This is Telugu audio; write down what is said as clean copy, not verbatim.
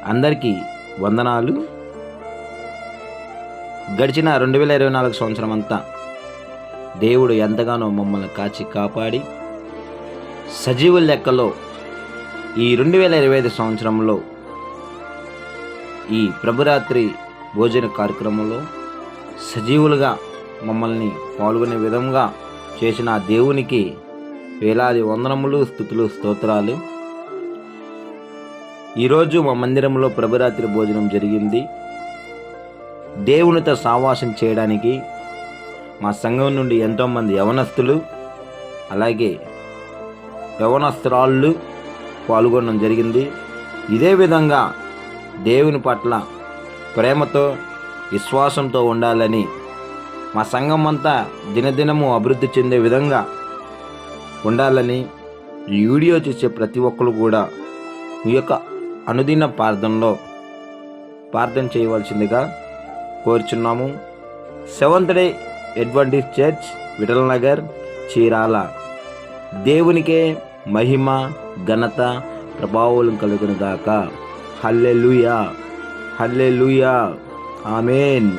అందరికీ వందనాలు. గడిచిన 2024 సంవత్సరం అంతా దేవుడు ఎంతగానో మమ్మల్ని కాచి కాపాడి సజీవుల లెక్కలో ఈ 2025 సంవత్సరంలో ఈ ప్రభురాత్రి భోజన కార్యక్రమంలో సజీవులుగా మమ్మల్ని పాల్గొనే విధంగా చేసిన ఆ దేవునికి వేలాది వందనములు, స్తుతులు, స్తోత్రాలు. ఈరోజు మా మందిరంలో ప్రభురాత్రి భోజనం జరిగింది. దేవునితో సావాసం చేయడానికి మా సంఘం నుండి ఎంతోమంది యవనస్తులు అలాగే యవనస్తురాళ్ళు పాల్గొనడం జరిగింది. ఇదే విధంగా దేవుని పట్ల ప్రేమతో విశ్వాసంతో ఉండాలని మా సంఘం అంతా దినదినము అభివృద్ధి చెందే విధంగా ఉండాలని ఈ వీడియో చూసే ప్రతి ఒక్కరు కూడా మీ యొక్క అనుదిన ప్రార్థనలో ప్రార్థన చేయవలసిందిగా కోరుచున్నాము. Seventh day adventist church, Vithal Nagar, Chirala. దేవునికే మహిమ, ఘనత, ప్రభావం కలుగును గాక. హల్లెలూయా, హల్లెలూయా, ఆమేన్.